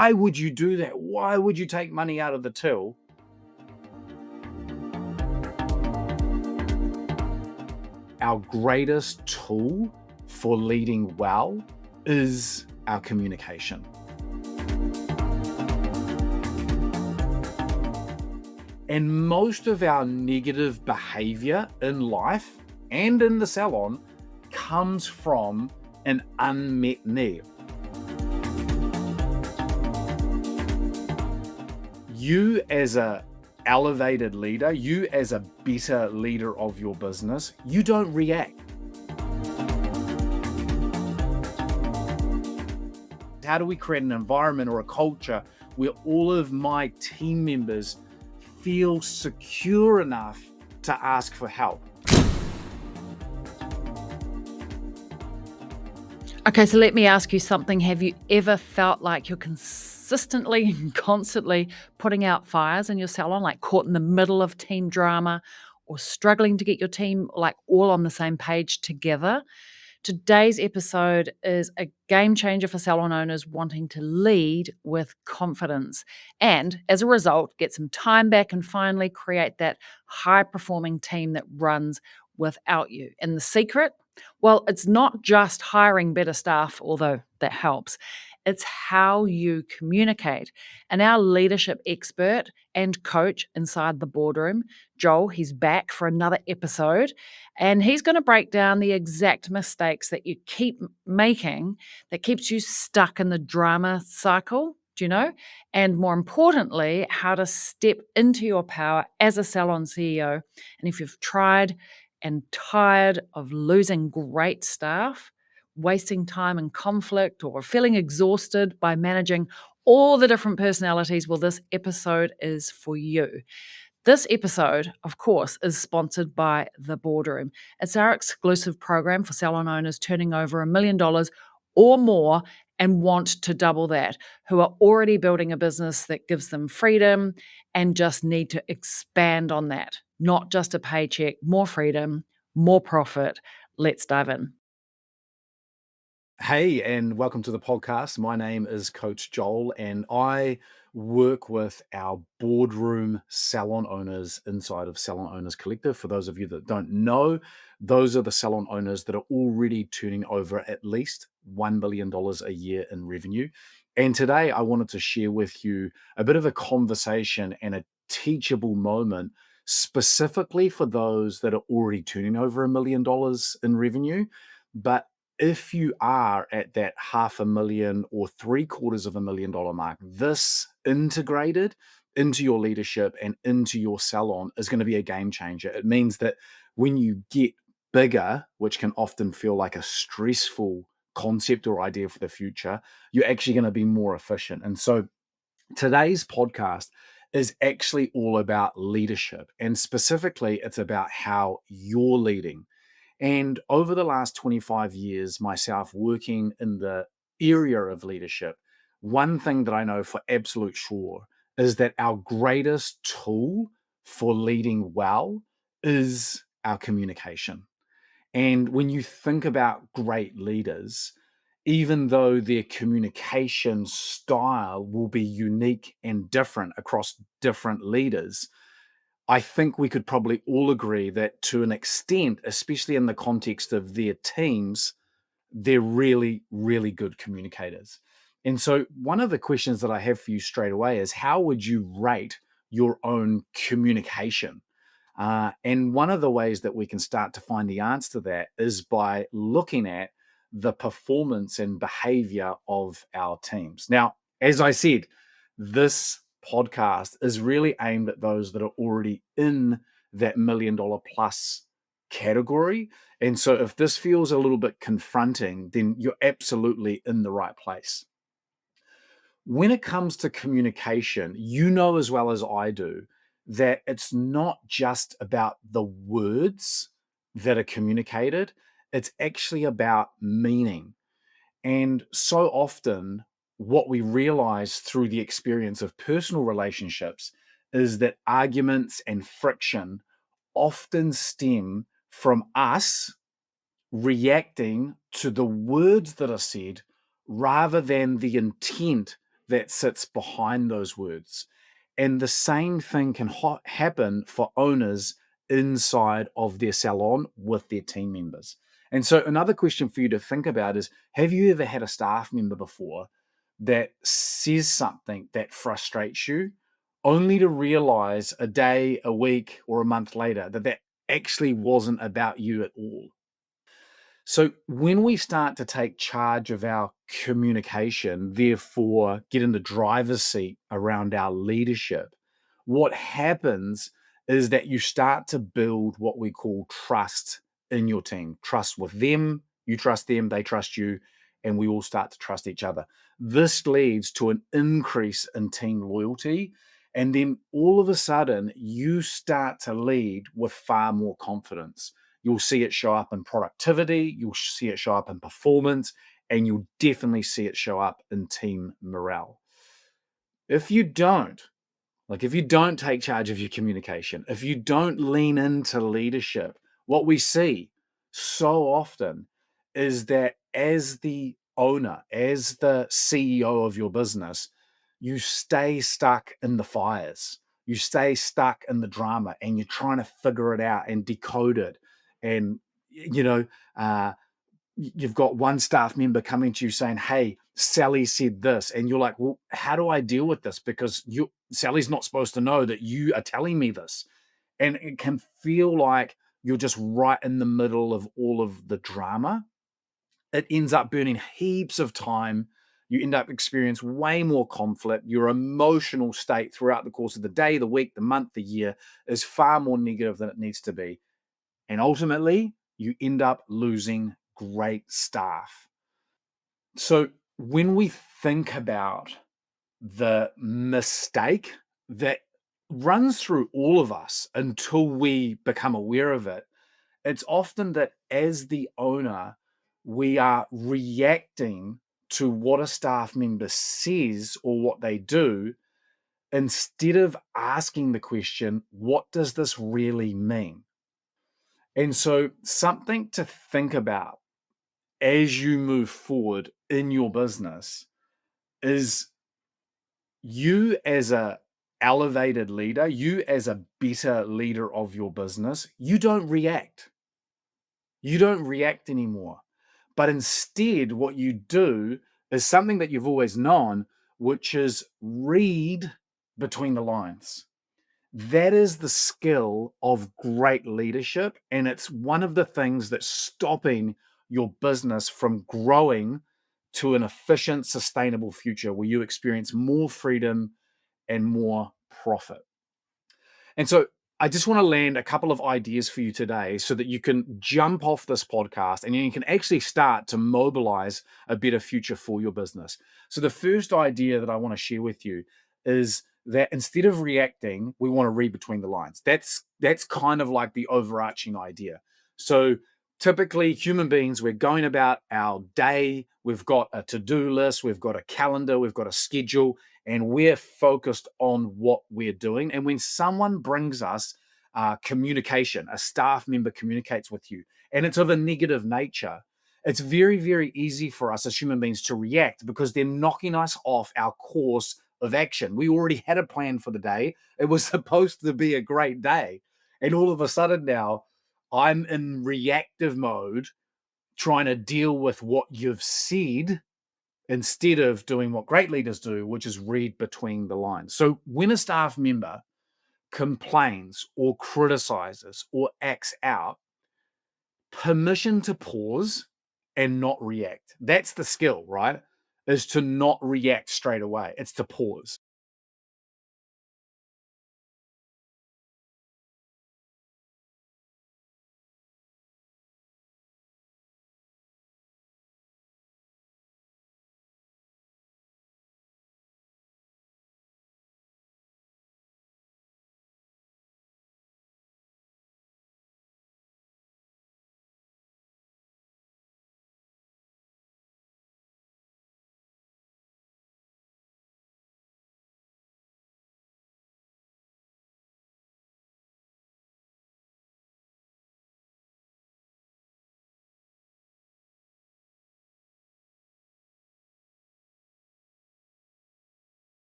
Why would you do that? Why would you take money out of the till? Our greatest tool for leading well is our communication. And most of our negative behavior in life and in the salon comes from an unmet need. You as an elevated leader, you as a better leader of your business, you don't react. How do we create an environment or a culture where all of my team members feel secure enough to ask for help? Okay, so let me ask you something. Have you ever felt like you're consistently and constantly putting out fires in your salon, like caught in the middle of team drama or struggling to get your team like all on the same page together? Today's episode is a game changer for salon owners wanting to lead with confidence and, as a result, get some time back and finally create that high-performing team that runs without you. And the secret? Well, it's not just hiring better staff, although that helps. It's how you communicate. And our leadership expert and coach inside the boardroom, Joel, he's back for another episode. And he's going to break down the exact mistakes that you keep making that keeps you stuck in the drama cycle, do you know? And more importantly, how to step into your power as a salon CEO. And if you've tried and tired of losing great staff, wasting time in conflict, or feeling exhausted by managing all the different personalities, well, this episode is for you. This episode, of course, is sponsored by The Boardroom. It's our exclusive program for salon owners turning over $1 million or more and want to double that, who are already building a business that gives them freedom and just need to expand on that. Not just a paycheck, more freedom, more profit. Let's dive in. Hey, and welcome to the podcast. My name is Coach Joel, and I work with our boardroom salon owners inside of Salon Owners Collective. For those of you that don't know, those are the salon owners that are already turning over at least $1 million a year in revenue. And today I wanted to share with you a bit of a conversation and a teachable moment specifically for those that are already turning over $1 million in revenue. But if you are at that $500,000 or $750,000 mark, this integrated into your leadership and into your salon is going to be a game changer. It means that when you get bigger, which can often feel like a stressful concept or idea for the future, you're actually going to be more efficient. And so today's podcast is actually all about leadership. And specifically, it's about how you're leading. And over the last 25 years, myself working in the area of leadership, one thing that I know for absolute sure is that our greatest tool for leading well is our communication. And when you think about great leaders, even though their communication style will be unique and different across different leaders, I think we could probably all agree that to an extent, especially in the context of their teams, they're really, really good communicators. And so one of the questions that I have for you straight away is how would you rate your own communication? And one of the ways that we can start to find the answer to that is by looking at the performance and behavior of our teams. Now, as I said, this podcast is really aimed at those that are already in that $1 million plus category. And so if this feels a little bit confronting, then you're absolutely in the right place. When it comes to communication, you know as well as I do that it's not just about the words that are communicated, it's actually about meaning. And so often, what we realize through the experience of personal relationships is that arguments and friction often stem from us reacting to the words that are said rather than the intent that sits behind those words. And the same thing can happen for owners inside of their salon with their team members. And so, another question for you to think about is, have you ever had a staff member before that says something that frustrates you, only to realize a day, a week, or a month later that that actually wasn't about you at all? So, when we start to take charge of our communication, therefore get in the driver's seat around our leadership, what happens is that you start to build what we call trust in your team. Trust with them, you trust them, they trust you, and we all start to trust each other. This leads to an increase in team loyalty. And then all of a sudden, you start to lead with far more confidence. You'll see it show up in productivity, you'll see it show up in performance, and you'll definitely see it show up in team morale. If you don't, if you don't take charge of your communication, if you don't lean into leadership, what we see so often is that as the owner, as the CEO of your business, you stay stuck in the fires. You stay stuck in the drama and you're trying to figure it out and decode it. And, you know, uh, you've got one staff member coming to you saying, "Hey, Sally said this," and you're like, "Well, how do I deal with this? Because Sally's not supposed to know that you are telling me this." And it can feel like you're just right in the middle of all of the drama. It ends up burning heaps of time. You end up experiencing way more conflict. Your emotional state throughout the course of the day, the week, the month, the year is far more negative than it needs to be. And ultimately, you end up losing great staff. So when we think about the mistake that runs through all of us until we become aware of it, it's often that as the owner, we are reacting to what a staff member says or what they do instead of asking the question, what does this really mean? And so, something to think about as you move forward in your business is, you as a elevated leader, you as a better leader of your business, you don't react. You don't react anymore. But instead, what you do is something that you've always known, which is read between the lines. That is the skill of great leadership. And it's one of the things that's stopping your business from growing to an efficient, sustainable future where you experience more freedom and more profit. And so I just want to land a couple of ideas for you today so that you can jump off this podcast and you can actually start to mobilize a better future for your business. So the first idea that I want to share with you is that instead of reacting, we want to read between the lines. That's kind of like the overarching idea. So typically human beings, we're going about our day, we've got a to-do list, we've got a calendar, we've got a schedule, and we're focused on what we're doing. And when someone brings us communication, a staff member communicates with you, and it's of a negative nature, it's very, very easy for us as human beings to react because they're knocking us off our course of action. We already had a plan for the day. It was supposed to be a great day. And all of a sudden now, I'm in reactive mode trying to deal with what you've said instead of doing what great leaders do, which is read between the lines. So when a staff member complains or criticizes or acts out, permission to pause and not react. That's the skill, right? Is to not react straight away. It's to pause.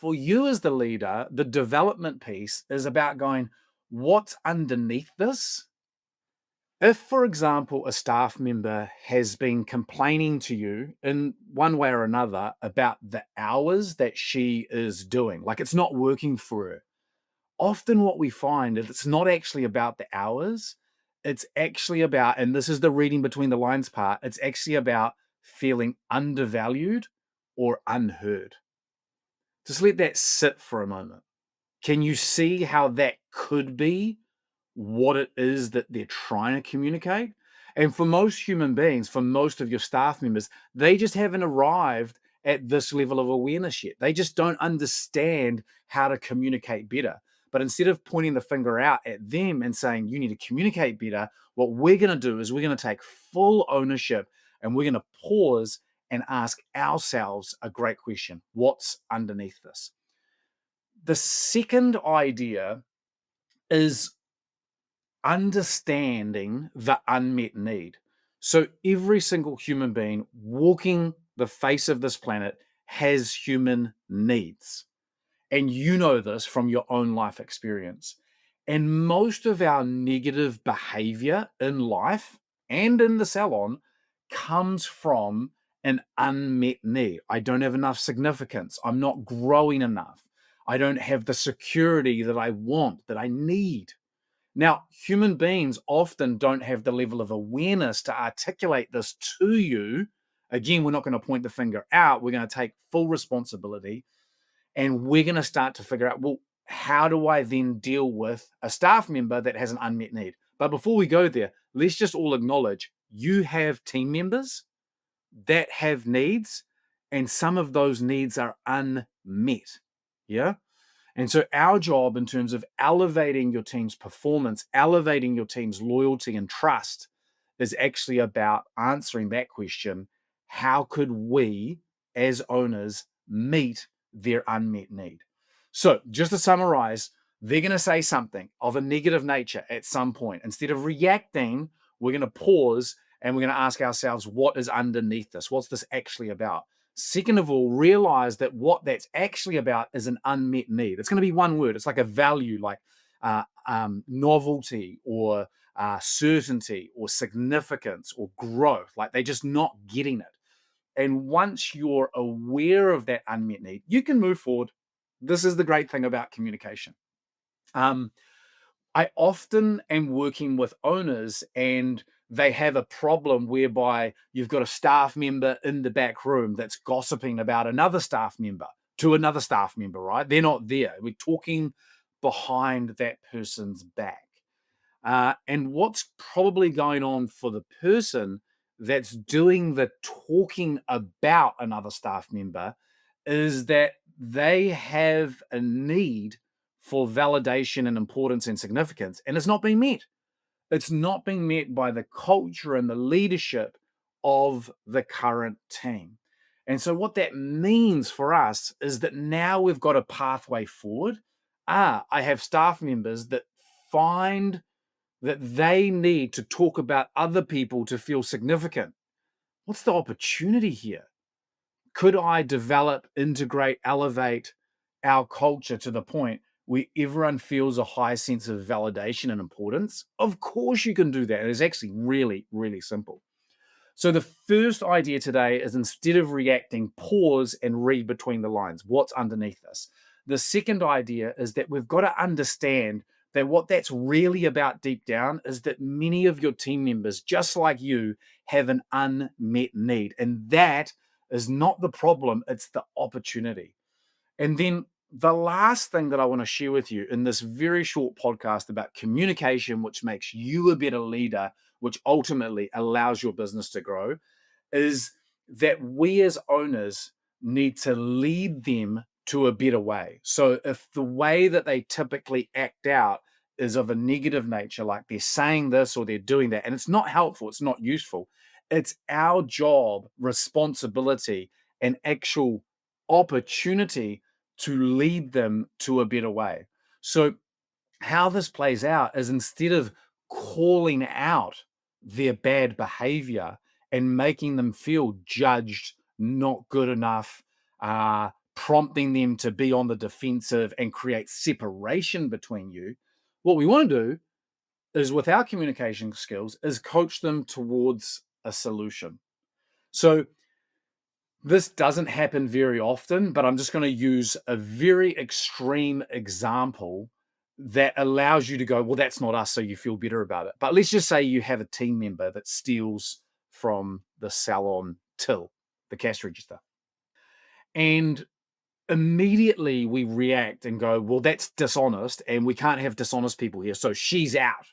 For you as the leader, the development piece is about going, what's underneath this? If, for example, a staff member has been complaining to you in one way or another about the hours that she is doing, like it's not working for her, often what we find is it's not actually about the hours. It's actually about, and this is the reading between the lines part, it's actually about feeling undervalued or unheard. Just let that sit for a moment. Can you see how that could be what it is that they're trying to communicate? And for most human beings, for most of your staff members, they just haven't arrived at this level of awareness yet. They just don't understand how to communicate better. But instead of pointing the finger out at them and saying, you need to communicate better, what we're going to do is we're going to take full ownership and we're going to pause and ask ourselves a great question. What's underneath this? The second idea is understanding the unmet need. So every single human being walking the face of this planet has human needs. And you know this from your own life experience. And most of our negative behavior in life and in the salon comes from an unmet need. I don't have enough significance. I'm not growing enough. I don't have the security that I want, that I need. Now, human beings often don't have the level of awareness to articulate this to you. Again, we're not going to point the finger out. We're going to take full responsibility and we're going to start to figure out, well, how do I then deal with a staff member that has an unmet need? But before we go there, let's just all acknowledge you have team members that have needs, and some of those needs are unmet. Yeah. And so, our job in terms of elevating your team's performance, elevating your team's loyalty and trust is actually about answering that question. How could we, as owners, meet their unmet need? So, just to summarize, they're going to say something of a negative nature at some point. Instead of reacting, we're going to pause and we're going to ask ourselves, what is underneath this? What's this actually about? Second of all, realize that what that's actually about is an unmet need. It's going to be one word. It's like a value, like novelty or certainty or significance or growth. Like they're just not getting it. And once you're aware of that unmet need, you can move forward. This is the great thing about communication. Um, I often am working with owners and they have a problem whereby you've got a staff member in the back room that's gossiping about another staff member to another staff member, right? They're not there. We're talking behind that person's back. And what's probably going on for the person that's doing the talking about another staff member is that they have a need for validation and importance and significance, and it's not being met. It's not being met by the culture and the leadership of the current team. And so, what that means for us is that now we've got a pathway forward. I have staff members that find that they need to talk about other people to feel significant. What's the opportunity here? Could I develop, integrate, elevate our culture to the point where everyone feels a high sense of validation and importance? Of course, you can do that. It's actually really, really simple. So, the first idea today is instead of reacting, pause and read between the lines. What's underneath this? The second idea is that we've got to understand that what that's really about deep down is that many of your team members, just like you, have an unmet need. And that is not the problem, it's the opportunity. And then the last thing that I want to share with you in this very short podcast about communication, which makes you a better leader, which ultimately allows your business to grow, is that we as owners need to lead them to a better way. So if the way that they typically act out is of a negative nature, like they're saying this or they're doing that, and it's not helpful, it's not useful, it's our job, responsibility, and actual opportunity to lead them to a better way. So how this plays out is instead of calling out their bad behavior and making them feel judged, not good enough, prompting them to be on the defensive and create separation between you. What we want to do is, with our communication skills, is coach them towards a solution. So this doesn't happen very often, but I'm just going to use a very extreme example that allows you to go, well, that's not us, so you feel better about it. But let's just say you have a team member that steals from the salon till, the cash register. And immediately we react and go, well, that's dishonest, and we can't have dishonest people here, so she's out.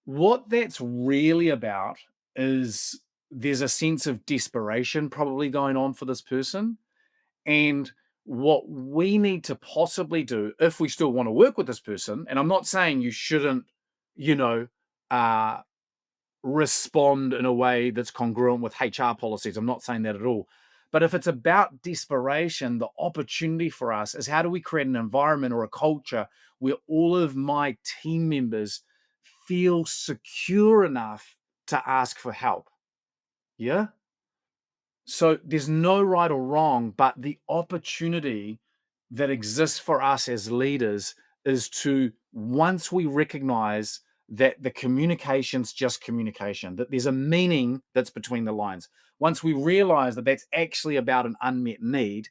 What that's really about is there's a sense of desperation probably going on for this person. And what we need to possibly do, if we still want to work with this person, and I'm not saying you shouldn't, you know, uh, respond in a way that's congruent with HR policies. I'm not saying that at all. But if it's about desperation, the opportunity for us is, how do we create an environment or a culture where all of my team members feel secure enough to ask for help? Yeah. So there's no right or wrong, but the opportunity that exists for us as leaders is to, once we recognize that the communication's just communication, that there's a meaning that's between the lines, once we realize that that's actually about an unmet need,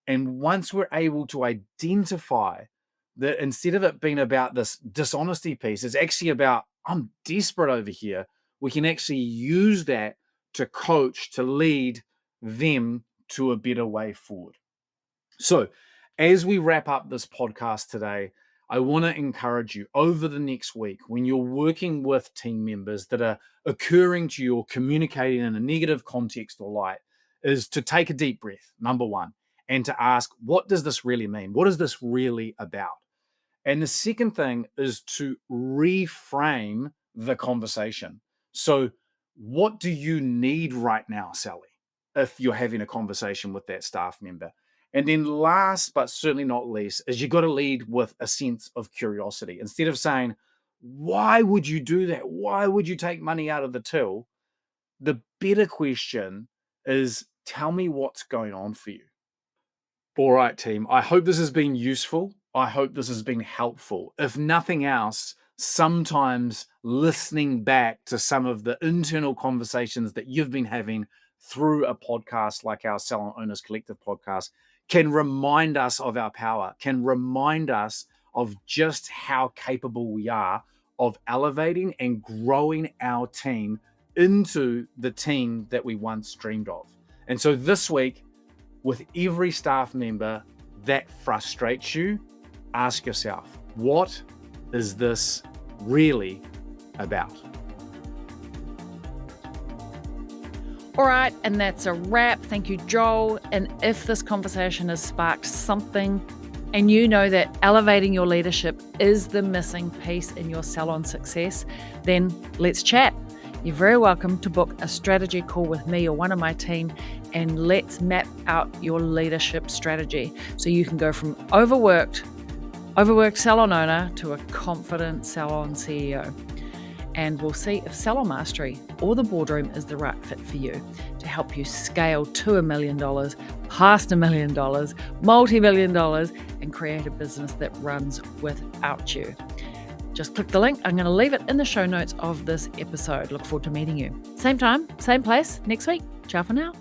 and once we're able to identify that instead of it being about this dishonesty piece, it's actually about, I'm desperate over here, we can actually use that to coach, to lead them to a better way forward. So, as we wrap up this podcast today, I want to encourage you over the next week, when you're working with team members that are occurring to you or communicating in a negative context or light, is to take a deep breath, number one, and to ask, what does this really mean? What is this really about? And the second thing is to reframe the conversation. So, what do you need right now, Sally, if you're having a conversation with that staff member? And then last, but certainly not least, is you got to lead with a sense of curiosity. Instead of saying, why would you do that? Why would you take money out of the till? The better question is, tell me what's going on for you. All right, team. I hope this has been useful. I hope this has been helpful. If nothing else, sometimes listening back to some of the internal conversations that you've been having through a podcast like our Salon Owners Collective podcast can remind us of our power, can remind us of just how capable we are of elevating and growing our team into the team that we once dreamed of. And so this week, with every staff member that frustrates you, ask yourself, what is this really about? All right, and that's a wrap. Thank you, Joel. And if this conversation has sparked something, and you know that elevating your leadership is the missing piece in your salon success, then let's chat. You're very welcome to book a strategy call with me or one of my team, and let's map out your leadership strategy so you can go from overworked salon owner to a confident salon CEO. And we'll see if Salon Mastery or the boardroom is the right fit for you to help you scale to $1 million, past $1 million, multi-million dollars, and create a business that runs without you. Just click the link. I'm going to leave it in the show notes of this episode. Look forward to meeting you. Same time, same place next week. Ciao for now.